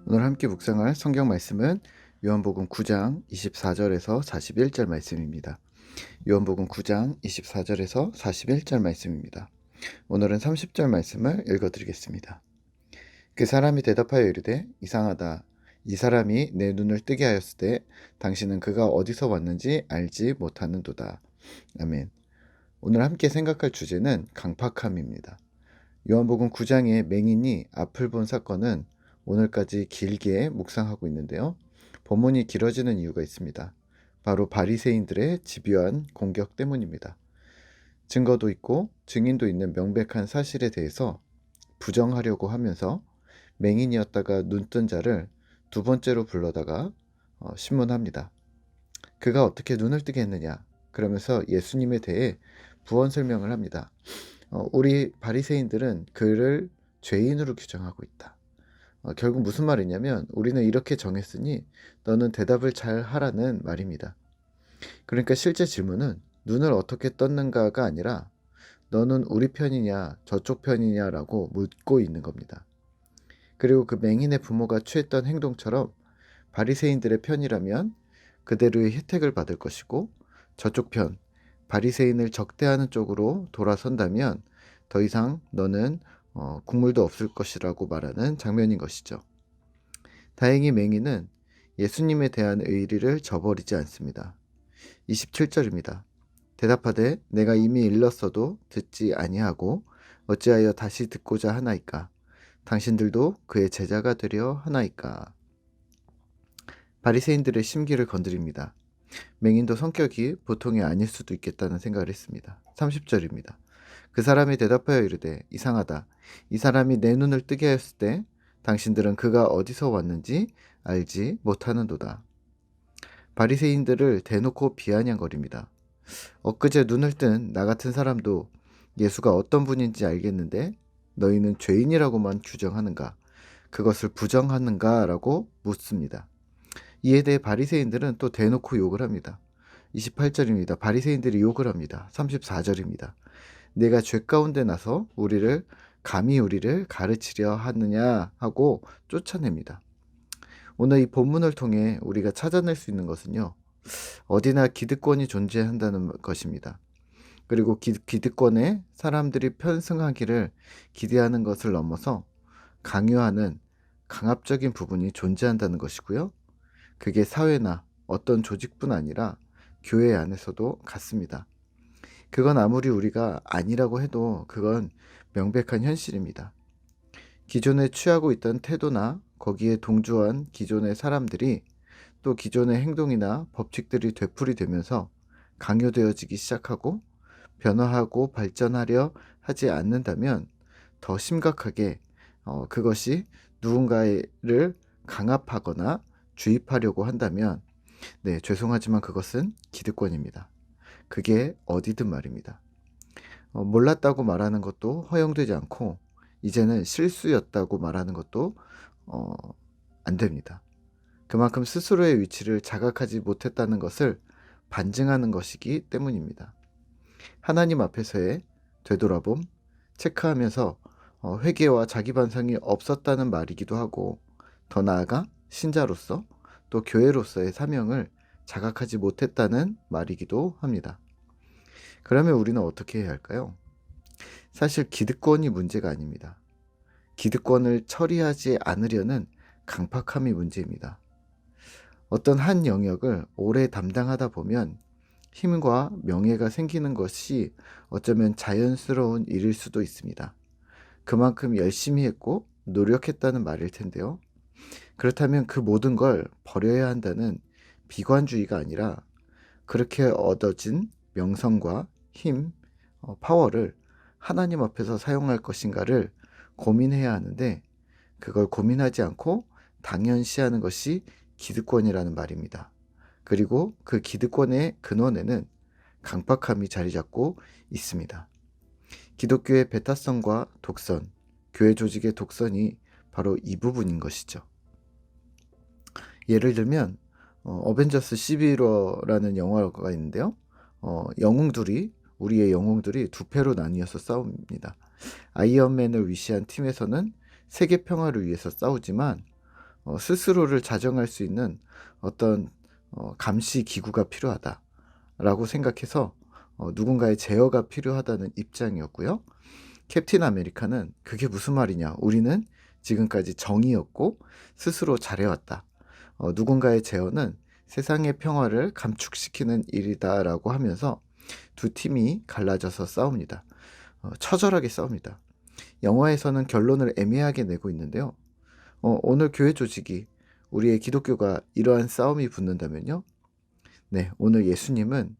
오늘 함께 묵상할 성경 말씀은 요한복음 9장 24절에서 41절 말씀입니다. 요한복음 9장 24절에서 41절 말씀입니다. 오늘은 30절 말씀을 읽어드리겠습니다. 그 사람이 대답하여 이르되 이상하다. 이 사람이 내 눈을 뜨게 하였을 때 당신은 그가 어디서 왔는지 알지 못하는도다. 아멘. 오늘 함께 생각할 주제는 강팍함입니다. 요한복음 9장의 맹인이 앞을 본 사건은 오늘까지 길게 묵상하고 있는데요. 본문이 길어지는 이유가 있습니다. 바로 바리새인들의 집요한 공격 때문입니다. 증거도 있고 증인도 있는 명백한 사실에 대해서 부정하려고 하면서 맹인이었다가 눈뜬 자를 두 번째로 불러다가 신문합니다. 그가 어떻게 눈을 뜨게 했느냐? 그러면서 예수님에 대해 부언 설명을 합니다. 우리 바리새인들은 그를 죄인으로 규정하고 있다. 결국 무슨 말이냐면 우리는 이렇게 정했으니 너는 대답을 잘 하라는 말입니다. 그러니까 실제 질문은 눈을 어떻게 떴는가가 아니라 너는 우리 편이냐 저쪽 편이냐라고 묻고 있는 겁니다. 그리고 그 맹인의 부모가 취했던 행동처럼 바리새인들의 편이라면 그대로의 혜택을 받을 것이고 저쪽 편 바리새인을 적대하는 쪽으로 돌아선다면 더 이상 너는 국물도 없을 것이라고 말하는 장면인 것이죠. 다행히 맹인은 예수님에 대한 의리를 저버리지 않습니다. 27절입니다. 대답하되 내가 이미 일렀어도 듣지 아니하고 어찌하여 다시 듣고자 하나이까? 당신들도 그의 제자가 되려 하나이까? 바리새인들의 심기를 건드립니다. 맹인도 성격이 보통이 아닐 수도 있겠다는 생각을 했습니다. 30절입니다. 그 사람이 대답하여 이르되 이상하다. 이 사람이 내 눈을 뜨게 하였을 때 당신들은 그가 어디서 왔는지 알지 못하는도다. 바리새인들을 대놓고 비아냥거립니다. 엊그제 눈을 뜬 나 같은 사람도 예수가 어떤 분인지 알겠는데 너희는 죄인이라고만 규정하는가? 그것을 부정하는가? 라고 묻습니다. 이에 대해 바리새인들은 또 대놓고 욕을 합니다. 28절입니다. 바리새인들이 욕을 합니다. 34절입니다. 내가 죄 가운데 나서 감히 우리를 가르치려 하느냐 하고 쫓아냅니다. 오늘 이 본문을 통해 우리가 찾아낼 수 있는 것은요. 어디나 기득권이 존재한다는 것입니다. 그리고 기득권에 사람들이 편승하기를 기대하는 것을 넘어서 강요하는 강압적인 부분이 존재한다는 것이고요. 그게 사회나 어떤 조직뿐 아니라 교회 안에서도 같습니다. 그건 아무리 우리가 아니라고 해도 그건 명백한 현실입니다. 기존에 취하고 있던 태도나 거기에 동조한 기존의 사람들이 또 기존의 행동이나 법칙들이 되풀이되면서 강요되어지기 시작하고 변화하고 발전하려 하지 않는다면 더 심각하게 그것이 누군가를 강압하거나 주입하려고 한다면 죄송하지만 그것은 기득권입니다. 그게 어디든 말입니다. 몰랐다고 말하는 것도 허용되지 않고 이제는 실수였다고 말하는 것도 안 됩니다. 그만큼 스스로의 위치를 자각하지 못했다는 것을 반증하는 것이기 때문입니다. 하나님 앞에서의 되돌아봄, 체크하면서 회개와 자기 반성이 없었다는 말이기도 하고 더 나아가 신자로서 또 교회로서의 사명을 자각하지 못했다는 말이기도 합니다. 그러면 우리는 어떻게 해야 할까요? 사실 기득권이 문제가 아닙니다. 기득권을 처리하지 않으려는 강팍함이 문제입니다. 어떤 한 영역을 오래 담당하다 보면 힘과 명예가 생기는 것이 어쩌면 자연스러운 일일 수도 있습니다. 그만큼 열심히 했고 노력했다는 말일 텐데요. 그렇다면 그 모든 걸 버려야 한다는 비관주의가 아니라 그렇게 얻어진 명성과 힘, 파워를 하나님 앞에서 사용할 것인가를 고민해야 하는데 그걸 고민하지 않고 당연시하는 것이 기득권이라는 말입니다. 그리고 그 기득권의 근원에는 강박함이 자리 잡고 있습니다. 기독교의 배타성과 독선, 교회 조직의 독선이 바로 이 부분인 것이죠. 예를 들면 어벤져스 시빌워라는 영화가 있는데요. 우리의 영웅들이 두 패로 나뉘어서 싸웁니다. 아이언맨을 위시한 팀에서는 세계 평화를 위해서 싸우지만 스스로를 자정할 수 있는 어떤 감시 기구가 필요하다라고 생각해서 누군가의 제어가 필요하다는 입장이었고요. 캡틴 아메리카는 그게 무슨 말이냐? 우리는 지금까지 정의였고 스스로 잘해왔다. 누군가의 제어는 세상의 평화를 감축시키는 일이다라고 하면서 두 팀이 갈라져서 싸웁니다. 처절하게 싸웁니다. 영화에서는 결론을 애매하게 내고 있는데요. 오늘 교회 조직이 우리의 기독교가 이러한 싸움이 붙는다면요. 네, 오늘 예수님은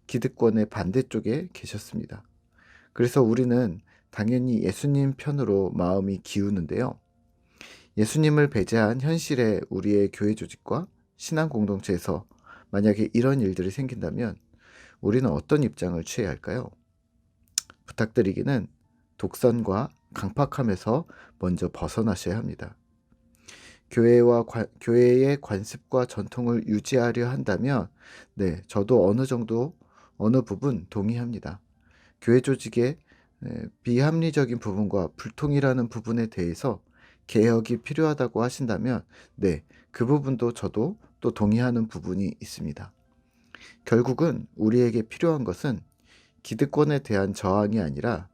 기득권의 반대쪽에 계셨습니다. 그래서 우리는 당연히 예수님 편으로 마음이 기우는데요. 예수님을 배제한 현실의 우리의 교회 조직과 신앙 공동체에서 만약에 이런 일들이 생긴다면 우리는 어떤 입장을 취해야 할까요? 부탁드리기는 독선과 강팍함에서 먼저 벗어나셔야 합니다. 교회의 관습과 전통을 유지하려 한다면 네, 저도 어느 부분 동의합니다. 교회 조직의 비합리적인 부분과 불통이라는 부분에 대해서 개혁이 필요하다고 하신다면 네, 그 부분도 저도 또 동의하는 부분이 있습니다. 결국은 우리에게 필요한 것은 기득권에 대한 저항이 아니라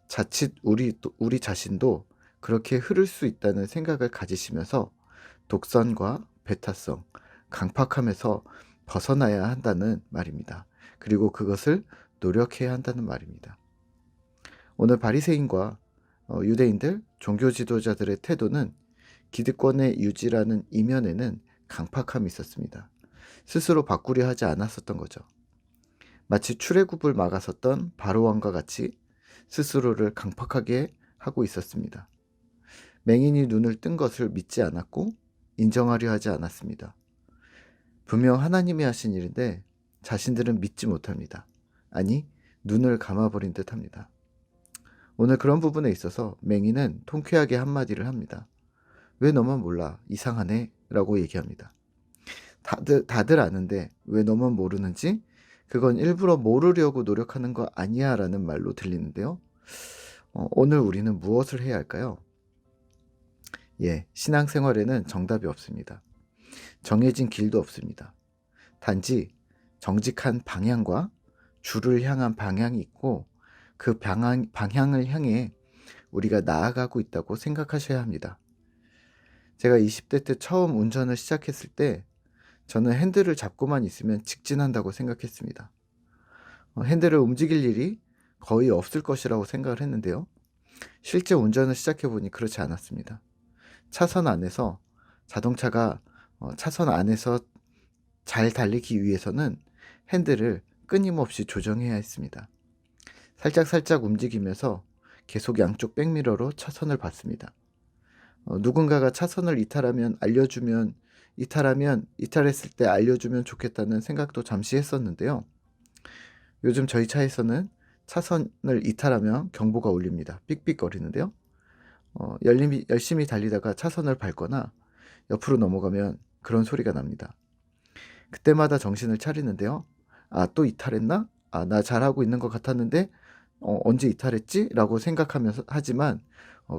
자칫 우리 자신도 그렇게 흐를 수 있다는 생각을 가지시면서 독선과 배타성, 강팍함에서 벗어나야 한다는 말입니다. 그리고 그것을 노력해야 한다는 말입니다. 오늘 바리새인과 유대인들, 종교 지도자들의 태도는 기득권의 유지라는 이면에는 강팍함이 있었습니다. 스스로 바꾸려 하지 않았었던 거죠. 마치 출애굽을 막았었던 바로왕과 같이 스스로를 강팍하게 하고 있었습니다. 맹인이 눈을 뜬 것을 믿지 않았고 인정하려 하지 않았습니다. 분명 하나님이 하신 일인데 자신들은 믿지 못합니다. 아니, 눈을 감아버린 듯 합니다. 오늘 그런 부분에 있어서 맹인은 통쾌하게 한마디를 합니다. 왜 너만 몰라? 이상하네? 라고 얘기합니다. 다들 아는데 왜 너만 모르는지? 그건 일부러 모르려고 노력하는 거 아니야 라는 말로 들리는데요. 오늘 우리는 무엇을 해야 할까요? 예, 신앙생활에는 정답이 없습니다. 정해진 길도 없습니다. 단지 정직한 방향과 주를 향한 방향이 있고 그 방향을 향해 우리가 나아가고 있다고 생각하셔야 합니다. 제가 20대 때 처음 운전을 시작했을 때 저는 핸들을 잡고만 있으면 직진한다고 생각했습니다. 핸들을 움직일 일이 거의 없을 것이라고 생각을 했는데요. 실제 운전을 시작해보니 그렇지 않았습니다. 자동차가 차선 안에서 잘 달리기 위해서는 핸들을 끊임없이 조정해야 했습니다. 살짝 움직이면서 계속 양쪽 백미러로 차선을 봤습니다. 누군가가 차선을 이탈했을 때 알려주면 좋겠다는 생각도 잠시 했었는데요. 요즘 저희 차에서는 차선을 이탈하면 경보가 울립니다. 삑삑거리는데요. 열심히 달리다가 차선을 밟거나 옆으로 넘어가면 그런 소리가 납니다. 그때마다 정신을 차리는데요. 또 이탈했나? 나 잘하고 있는 것 같았는데 언제 이탈했지? 라고 생각하면서 하지만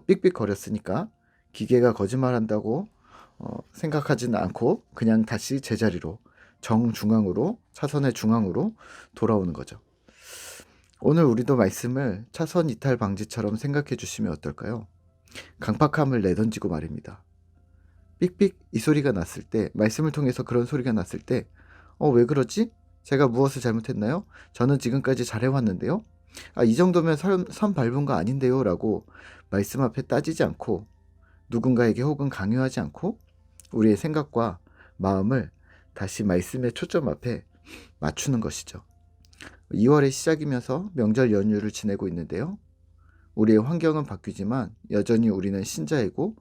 삑삑거렸으니까 기계가 거짓말한다고 생각하지는 않고 그냥 다시 제자리로 차선의 중앙으로 돌아오는 거죠. 오늘 우리도 말씀을 차선 이탈 방지처럼 생각해 주시면 어떨까요? 강팍함을 내던지고 말입니다. 삑삑 이 소리가 났을 때, 말씀을 통해서 그런 소리가 났을 때 왜 그러지? 제가 무엇을 잘못했나요? 저는 지금까지 잘해왔는데요. 이 정도면 선 밟은 거 아닌데요? 라고 말씀 앞에 따지지 않고 누군가에게 혹은 강요하지 않고 우리의 생각과 마음을 다시 말씀의 초점 앞에 맞추는 것이죠. 2월의 시작이면서 명절 연휴를 지내고 있는데요. 우리의 환경은 바뀌지만 여전히 우리는 신자이고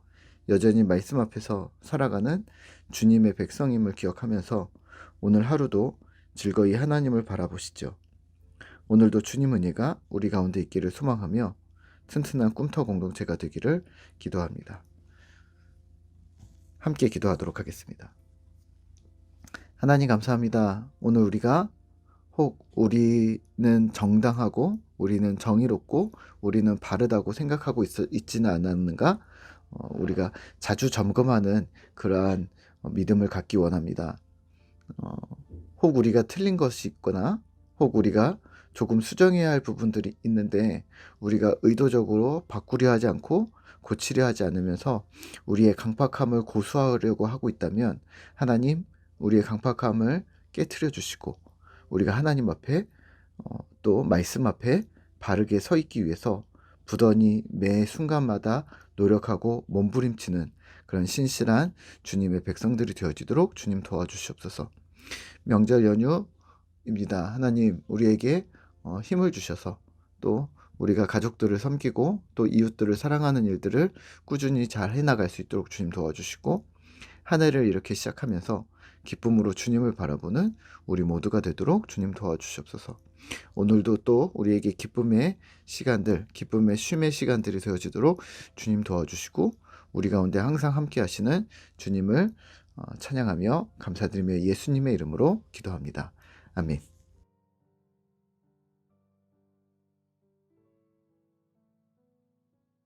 여전히 말씀 앞에서 살아가는 주님의 백성임을 기억하면서 오늘 하루도 즐거이 하나님을 바라보시죠. 오늘도 주님 은혜가 우리 가운데 있기를 소망하며 튼튼한 꿈터 공동체가 되기를 기도합니다. 함께 기도하도록 하겠습니다. 하나님 감사합니다. 오늘 우리는 정당하고 우리는 정의롭고 우리는 바르다고 생각하고 있지는 않았는가? 우리가 자주 점검하는 그러한 믿음을 갖기 원합니다. 혹 우리가 틀린 것이 있거나 혹 우리가 조금 수정해야 할 부분들이 있는데 우리가 의도적으로 바꾸려 하지 않고 고치려 하지 않으면서 우리의 강팍함을 고수하려고 하고 있다면 하나님 우리의 강팍함을 깨트려 주시고 우리가 하나님 앞에 또 말씀 앞에 바르게 서 있기 위해서 부단히 매 순간마다 노력하고 몸부림치는 그런 신실한 주님의 백성들이 되어지도록 주님 도와주시옵소서. 명절 연휴입니다. 하나님 우리에게 힘을 주셔서 또 우리가 가족들을 섬기고 또 이웃들을 사랑하는 일들을 꾸준히 잘 해나갈 수 있도록 주님 도와주시고 한 해를 이렇게 시작하면서 기쁨으로 주님을 바라보는 우리 모두가 되도록 주님 도와주시옵소서. 오늘도 또 우리에게 기쁨의 시간들, 기쁨의 쉼의 시간들이 되어지도록 주님 도와주시고 우리 가운데 항상 함께 하시는 주님을 찬양하며 감사드리며 예수님의 이름으로 기도합니다. 아멘.